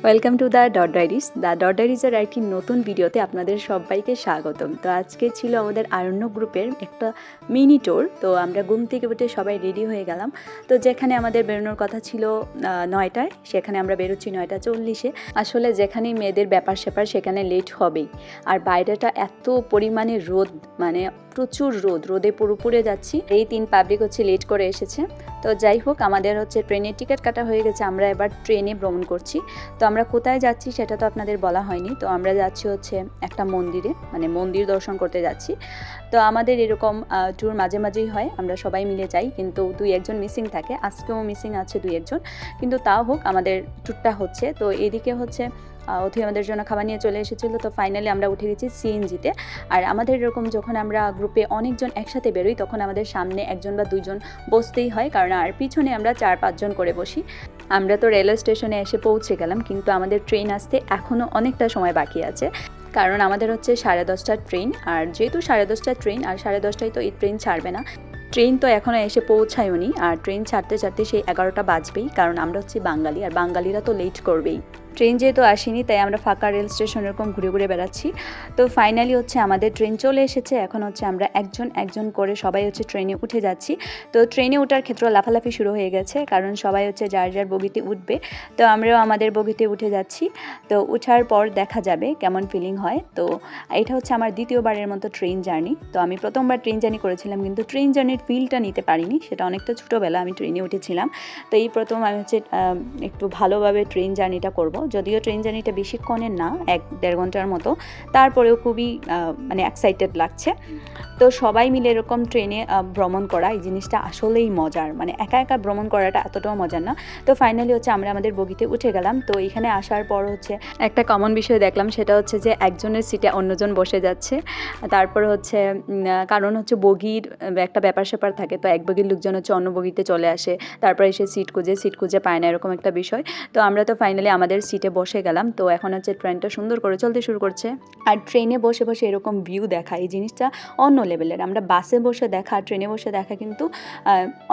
Welcome to the dot diaries. The dot ডায়েরিজের একটি নতুন ভিডিওতে আপনাদের সবাইকে স্বাগতম। তো আজকে ছিল আমাদের আরণ্য গ্রুপের একটা মিনি ট্যুর। তো আমরা ঘুম থেকে উঠে সবাই রেডি হয়ে গেলাম। তো যেখানে আমাদের বেরোনোর কথা ছিল 9টায়, সেখানে আমরা বেরোচ্ছি 9:40-এ। আসলে যেখানেই মেয়েদের ব্যাপার স্যাপার সেখানে লেট হবেই। আর বাইরেটা এত পরিমাণে রোদ, মানে প্রচুর রোদে পুরো যাচ্ছি। এই 3 পাবলিক লেট করে এসেছে। তো যাই হোক, আমাদের ট্রেনের টিকিট কাটা হয়ে গেছে। আমরা এবার ট্রেনে ভ্রমণ করছি। তো আমরা কোথায় যাচ্ছি সেটা তো আপনাদের বলা হয়নি। তো আমরা যাচ্ছি একটা মন্দিরে, মানে মন্দির দর্শন করতে যাচ্ছি। তো আমাদের এরকম ট্যুর মাঝে মাঝেই হয়, আমরা সবাই মিলে যাই, কিন্তু 2-1 মিসিং থাকে। আজকেও মিসিং আছে 2-1, কিন্তু তাও হোক আমাদের ট্যুরটা হচ্ছে। তো এদিকে অথি আমাদের জন্য খাবার নিয়ে চলে এসেছিলো। তো ফাইনালি আমরা উঠে গেছি সিএনজিতে। আর আমাদের এরকম যখন আমরা গ্রুপে অনেকজন একসাথে বেরোই, তখন আমাদের সামনে 1 বা 2 বসতেই হয়, কারণ আর পিছনে আমরা 4-5 জন করে বসি। আমরা তো রেলওয়ে স্টেশনে এসে পৌঁছে গেলাম, কিন্তু আমাদের ট্রেন আসতে এখনও অনেকটা সময় বাকি আছে, কারণ আমাদের 10:30টার ট্রেন। আর যেহেতু 10:30টার ট্রেন, আর 10:30টায় তো এই ট্রেন ছাড়বে না। ট্রেন তো এখনও এসে পৌঁছায়নি, আর ট্রেন ছাড়তে সেই 11টা বাজবেই, কারণ আমরা বাঙালি, আর বাঙালিরা তো লেট করবেই। ট্রেন যেহেতু আসেনি, তাই আমরা ফাঁকা রেল স্টেশন এরকম ঘুরে বেড়াচ্ছি। তো ফাইনালি আমাদের ট্রেন চলে এসেছে। এখন আমরা একজন করে সবাই ট্রেনে উঠে যাচ্ছি। তো ট্রেনে ওঠার ক্ষেত্রে লাফালাফি শুরু হয়ে গেছে, কারণ সবাই যার বগিতে উঠবে। তো আমরাও আমাদের বগিতে উঠে যাচ্ছি। তো ওঠার পর দেখা যাবে কেমন ফিলিং হয়। তো এটা আমার দ্বিতীয়বারের মতো ট্রেন জার্নি। তো আমি প্রথমবার ট্রেন জার্নি করেছিলাম, কিন্তু ট্রেন জার্নির ফিলটা নিতে পারিনি। সেটা অনেকটা ছোটোবেলা আমি ট্রেনে উঠেছিলাম। তো এই প্রথম আমি একটু ভালোভাবে ট্রেন জার্নিটা করব। যদিও ট্রেন জার্নিটা বেশিক্ষণের না, 1-1.5 ঘন্টার মতো, তারপরেও খুবই এক্সাইটেড লাগছে। তো সবাই মিলে এরকম ট্রেনে ভ্রমণ করা, এই জিনিসটা আসলেই মজার। মানে একা একা ভ্রমণ করাটা এতটাও মজার না। তো ফাইনালি আমরা আমাদের বগিতে উঠে গেলাম। তো এখানে আসার পর একটা কমন বিষয় দেখলাম, সেটা যে একজনের সিটে অন্যজন বসে যাচ্ছে। তারপর কারণ বগির একটা ব্যাপার স্যাপার থাকে। তো এক বগির লোকজন অন্য বগিতে চলে আসে, তারপর এসে সিট খুঁজে পায় না, এরকম একটা বিষয়। তো আমরা তো ফাইনালি আমাদের সিটে বসে গেলাম। তো এখন ট্রেনটা সুন্দর করে চলতে শুরু করছে। আর ট্রেনে বসে বসে এরকম ভিউ দেখা, এই জিনিসটা অন্য লেভেলের। আমরা বাসে বসে দেখা, ট্রেনে বসে দেখা কিন্তু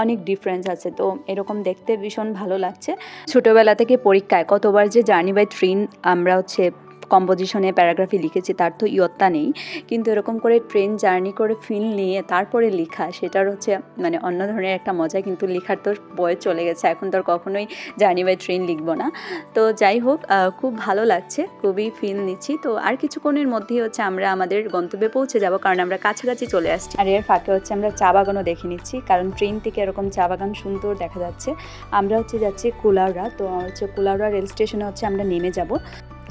অনেক ডিফারেন্স আছে। তো এরকম দেখতে ভীষণ ভালো লাগছে। ছোটোবেলা থেকে পরীক্ষায় কতবার যে জার্নি বাই ট্রেন আমরা কম্পোজিশনে প্যারাগ্রাফি লিখেছি, তার তো ইয়ত্তা নেই। কিন্তু এরকম করে ট্রেন জার্নি করে ফিল নিয়ে তারপরে লেখা, সেটার মানে অন্য ধরনের একটা মজা। কিন্তু লেখার তো বয়স চলে গেছে, এখন তো আর কখনোই জার্নি বাই ট্রেন লিখবো না। তো যাই হোক, খুব ভালো লাগছে, খুবই ফিল নিচ্ছি। তো আর কিছুক্ষণের মধ্যেই আমরা আমাদের গন্তব্যে পৌঁছে যাব, কারণ আমরা কাছাকাছি চলে আসছি। আর এর ফাঁকে আমরা চা বাগানও দেখে নিচ্ছি, কারণ ট্রেন থেকে এরকম চা বাগান সুন্দর দেখা যাচ্ছে। আমরা যাচ্ছি কুলাউড়া। তো কুলাউড়া রেল স্টেশনে আমরা নেমে যাব।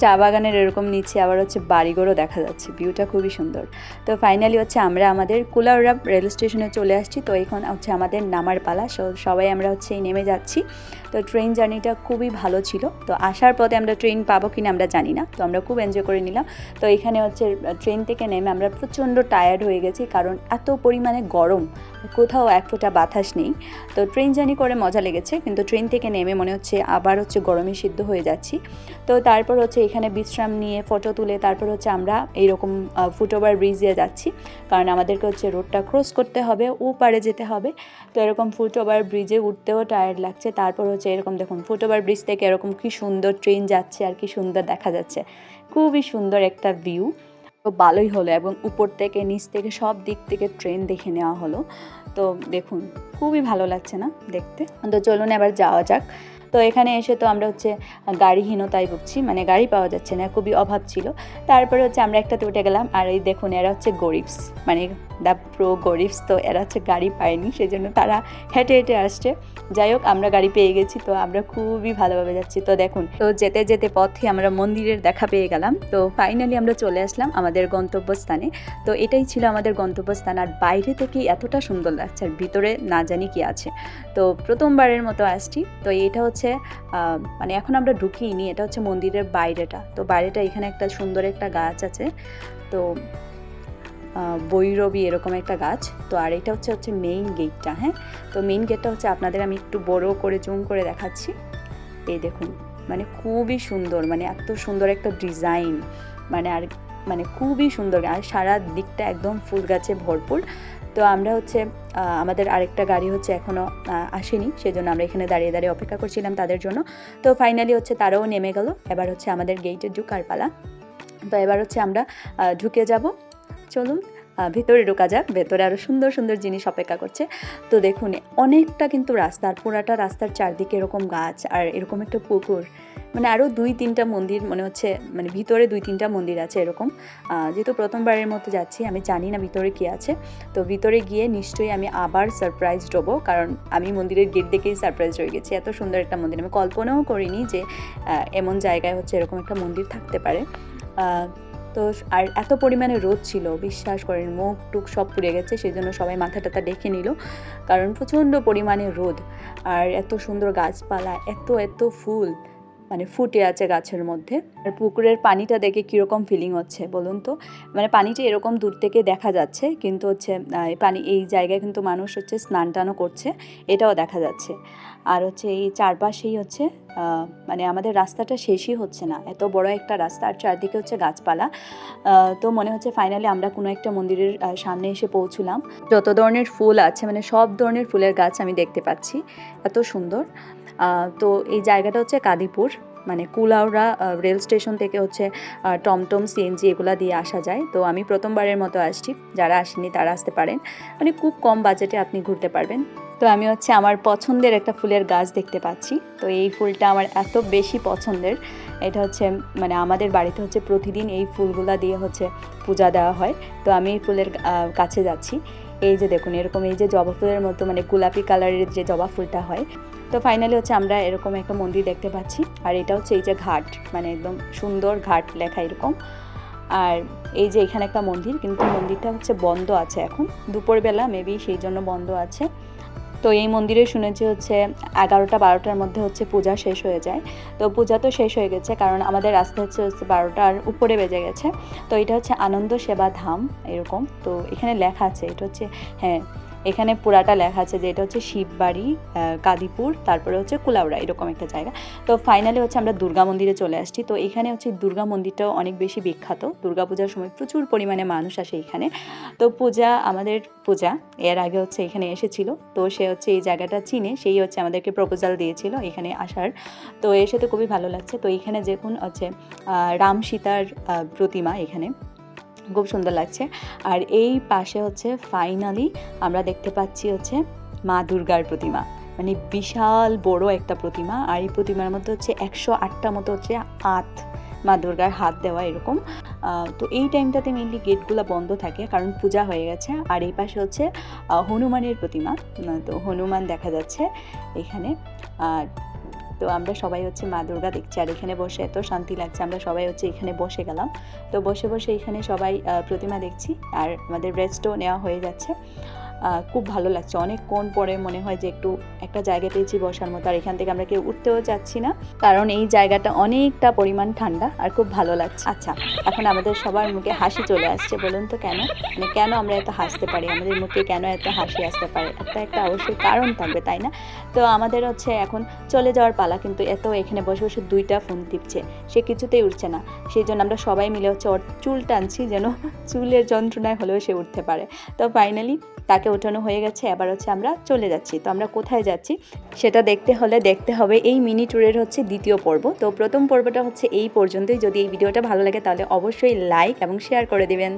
চা বাগানের এরকম নিচে আবার বাড়িঘরও দেখা যাচ্ছে, ভিউটা খুবই সুন্দর। তো ফাইনালি আমরা আমাদের কুলাউড়া রেল স্টেশনে চলে আসছি। তো এখন আমাদের নামার পালা। সবাই আমরা নেমে যাচ্ছি। তো ট্রেন জার্নিটা খুবই ভালো ছিল। তো আসার পথে আমরা ট্রেন পাবো কিনা আমরা জানি না, তো আমরা খুব এনজয় করে নিলাম। তো এখানে ট্রেন থেকে নেমে আমরা প্রচণ্ড টায়ার্ড হয়ে গেছি, কারণ এত পরিমাণে গরম, কোথাও এক ফোঁটা বাতাস নেই। তো ট্রেন জার্নি করে মজা লেগেছে, কিন্তু ট্রেন থেকে নেমে মনে আবার গরমে সিদ্ধ হয়ে যাচ্ছি। তো তারপর এখানে বিশ্রাম নিয়ে ফটো তুলে তারপর আমরা এইরকম ফুটওভার ব্রিজ দিয়ে যাচ্ছি, কারণ আমাদেরকে রোডটা ক্রস করতে হবে, ও পারে যেতে হবে। তো এরকম ফুটওভার ব্রিজে উঠতেও টায়ার্ড লাগছে। তারপর এরকম দেখুন, ফুটওভার ব্রিজ থেকে এরকম কি সুন্দর ট্রেন যাচ্ছে, আর কি সুন্দর দেখা যাচ্ছে, খুবই সুন্দর একটা ভিউ। তো ভালোই হলো, এবং উপর থেকে নিচ থেকে সব দিক থেকে ট্রেন দেখে নেওয়া হলো। তো দেখুন, খুবই ভালো লাগছে না দেখতে? তো চলুন এবার যাওয়া যাক। তো এখানে এসে তো আমরা গাড়িহীনতায় ভুগছি, মানে গাড়ি পাওয়া যাচ্ছে না, খুবই অভাব ছিল। তারপরে আমরা একটাতে উঠে গেলাম। আর এই দেখুন, এরা গরিবস, মানে দ্য প্রো গরিবস। তো এরা গাড়ি পায়নি, সেজন্য তারা হেঁটে হেঁটে আসছে। যাই হোক, আমরা গাড়ি পেয়ে গেছি, তো আমরা খুবই ভালোভাবে যাচ্ছি। তো দেখুন, তো যেতে যেতে পথে আমরা মন্দিরের দেখা পেয়ে গেলাম। তো ফাইনালি আমরা চলে আসলাম আমাদের গন্তব্যস্থানে। তো এটাই ছিল আমাদের গন্তব্যস্থান। আর বাইরে থেকে এতটা সুন্দর লাগছে, আর ভিতরে না জানি কি আছে। তো প্রথমবারের মতো আসছি। তো এটা মানে এখন আমরা ঢুকিনি, এটা মন্দিরের বাইরেটা। তো বাইরেটা এখানে একটা সুন্দর একটা গাছ আছে, তো বৈরবী এরকম একটা গাছ। তো আর এটা হচ্ছে মেইন গেটটা। হ্যাঁ, তো মেইন গেটটা আপনাদের আমি একটু বড় করে জুম করে দেখাচ্ছি। এই দেখুন, মানে খুবই সুন্দর, মানে এত সুন্দর একটা ডিজাইন, মানে খুবই সুন্দর। আর সারা দিকটা একদম ফুল গাছে ভরপুর। তো আমরা হচ্ছে আমাদের আরেকটা গাড়ি হচ্ছে এখনও আসেনি, সেজন্য আমরা এখানে দাঁড়িয়ে দাঁড়িয়ে অপেক্ষা করছিলাম তাদের জন্য। তো ফাইনালি হচ্ছে তারাও নেমে গেল, এবার হচ্ছে আমাদের গেটে ঢুকার পালা। তো এবার হচ্ছে আমরা ঢুকে যাব, চলুন ভেতরে ঢোকা যাক। ভেতরে আরও সুন্দর সুন্দর জিনিস অপেক্ষা করছে। তো দেখুন অনেকটা কিন্তু রাস্তা, আর পুরাটা রাস্তার চারদিকে এরকম গাছ আর এরকম একটা পুকুর, মানে আরও 2-3টা মন্দির মনে হচ্ছে, মানে ভিতরে 2-3টা মন্দির আছে এরকম। যেহেতু প্রথমবারের মতো যাচ্ছি, আমি জানি না ভিতরে কী আছে। তো ভিতরে গিয়ে নিশ্চয়ই আমি আবার সারপ্রাইজড হবো, কারণ আমি মন্দিরের গেট দেখেই সারপ্রাইজ হয়ে গেছি। এত সুন্দর একটা মন্দির আমি কল্পনাও করিনি যে এমন জায়গায় হচ্ছে এরকম একটা মন্দির থাকতে পারে। তো আর এত পরিমাণে রোদ ছিল, বিশ্বাস করেন মুখ টুক সব পুড়ে গেছে, সেই জন্য সবাই মাথা টাথা ডেকে নিল, কারণ প্রচণ্ড পরিমাণে রোদ। আর এত সুন্দর গাছপালা, এত এত ফুল মানে ফুটে আছে গাছের মধ্যে। আর পুকুরের পানিটা দেখে কীরকম ফিলিং হচ্ছে বলুন তো, মানে পানিটা এরকম দূর থেকে দেখা যাচ্ছে, কিন্তু হচ্ছে এই জায়গায় কিন্তু মানুষ হচ্ছে স্নান টানও করছে, এটাও দেখা যাচ্ছে। আর হচ্ছে এই চারপাশেই হচ্ছে মানে আমাদের রাস্তাটা শেষই হচ্ছে না, এত বড় একটা রাস্তা আর চারদিকে হচ্ছে গাছপালা। তো মনে হচ্ছে ফাইনালি আমরা কোনো একটা মন্দিরের সামনে এসে পৌঁছলাম। যত ধরনের ফুল আছে মানে সব ধরনের ফুলের গাছ আমি দেখতে পাচ্ছি, এত সুন্দর। তো এই জায়গাটা হচ্ছে কাদিপুর, মানে কুলাউড়া রেল স্টেশন থেকে হচ্ছে টমটম সিএনজি এগুলা দিয়ে আসা যায়। তো আমি প্রথমবারের মতো আসছি, যারা আসেনি তারা আসতে পারেন, মানে খুব কম বাজেটে আপনি ঘুরতে পারবেন। তো আমি হচ্ছে আমার পছন্দের একটা ফুলের গাছ দেখতে পাচ্ছি। তো এই ফুলটা আমার এত বেশি পছন্দের, এটা হচ্ছে মানে আমাদের বাড়িতে হচ্ছে প্রতিদিন এই ফুলগুলা দিয়ে হচ্ছে পূজা দেওয়া হয়। তো আমি এই ফুলের কাছে যাচ্ছি। এই যে দেখুন এরকম এই যে জবা ফুলের মতো মানে গোলাপি কালারের যে জবা ফুলটা হয়। তো ফাইনালি হচ্ছে আমরা এরকম একটা মন্দির দেখতে পাচ্ছি, আর এটা হচ্ছে এই যে ঘাট, মানে একদম সুন্দর ঘাট লেখা এরকম। আর এই যে এখানে একটা মন্দির, কিন্তু মন্দিরটা হচ্ছে বন্ধ আছে এখন, দুপুরবেলা মেবি সেই জন্য বন্ধ আছে। তো এই মন্দিরে শুনেছি হচ্ছে 11টা-12টার মধ্যে হচ্ছে পূজা শেষ হয়ে যায়। তো পূজা তো শেষ হয়ে গেছে, কারণ আমাদের রাস্তা হচ্ছে 12টার উপরে বেজে গেছে। তো এটা হচ্ছে আনন্দ সেবা ধাম এরকম। তো এখানে লেখা আছে, এটা হচ্ছে হ্যাঁ এখানে পুরাটা লেখা আছে যে এটা হচ্ছে শিববাড়ি, কাদিপুর, তারপরে হচ্ছে কুলাউড়া, এরকম একটা জায়গা। তো ফাইনালি হচ্ছে আমরা দুর্গা মন্দিরে চলে আসছি। তো এখানে হচ্ছে দুর্গা মন্দিরটাও অনেক বেশি বিখ্যাত, দুর্গা পূজার সময় প্রচুর পরিমাণে মানুষ আসে এখানে। তো আমাদের পূজা এর আগে হচ্ছে এখানে এসেছিল, তো সে হচ্ছে এই জায়গাটা চিনে, সেই হচ্ছে আমাদেরকে প্রপোজাল দিয়েছিল এখানে আসার। তো এসে তো খুবই ভালো লাগছে। তো এখানে দেখুন হচ্ছে রাম সীতার প্রতিমা, এখানে খুব সুন্দর লাগছে। আর এই পাশে হচ্ছে ফাইনালি আমরা দেখতে পাচ্ছি হচ্ছে মা দুর্গার প্রতিমা, মানে বিশাল বড় একটা প্রতিমা। আর এই প্রতিমার মধ্যে হচ্ছে 108টা মতো হচ্ছে হাত, মা দুর্গার হাত দেওয়া এরকম। তো এই টাইমটাতে মেনলি গেটগুলো বন্ধ থাকে, কারণ পূজা হয়ে গেছে। আর এই পাশে হচ্ছে হনুমানের প্রতিমা, তো হনুমান দেখা যাচ্ছে এখানে। আর তো আমরা সবাই হচ্ছে মা দুর্গা দেখছি, আর এখানে বসে এত শান্তি লাগছে, আমরা সবাই হচ্ছে এখানে বসে গেলাম। তো বসে বসে এখানে সবাই প্রতিমা দেখছি, আর আমাদের রেস্টও নেওয়া হয়ে যাচ্ছে। খুব ভালো লাগছে, অনেকক্ষণ পরে মনে হয় যে একটু একটা জায়গা পেয়েছি বসার মতো। আর এখান থেকে আমরা কেউ উঠতেও যাচ্ছি না, কারণ এই জায়গাটা অনেকটা পরিমাণ ঠান্ডা আর খুব ভালো লাগছে। আচ্ছা, এখন আমাদের সবার মুখে হাসি চলে আসছে, বলুন তো কেন, মানে কেন আমরা এত হাসতে পারি, আমাদের মুখে কেন এত হাসি আসতে পারে, একটা অবশ্যই কারণ থাকবে, তাই না? তো আমাদের হচ্ছে এখন চলে যাওয়ার পালা, কিন্তু এখানে বসে বসে 2টা ফোন টিপছে, সে কিছুতেই উঠছে না। সেই জন্য আমরা সবাই মিলে হচ্ছে ওর চুল টানছি, যেন চুলের যন্ত্রণায় হলেও সে উঠতে পারে। তো ফাইনালি তাকে ওঠানো হয়ে গেছে, এবার হচ্ছে আমরা চলে যাচ্ছি। তো আমরা কোথায় যাচ্ছি সেটা দেখতে হবে এই মিনি ট্যুরের হচ্ছে 2য় পর্ব। তো প্রথম পর্বটা হচ্ছে এই পর্যন্তই। যদি এই ভিডিওটা ভালো লাগে তাহলে অবশ্যই লাইক এবং শেয়ার করে দিবেন।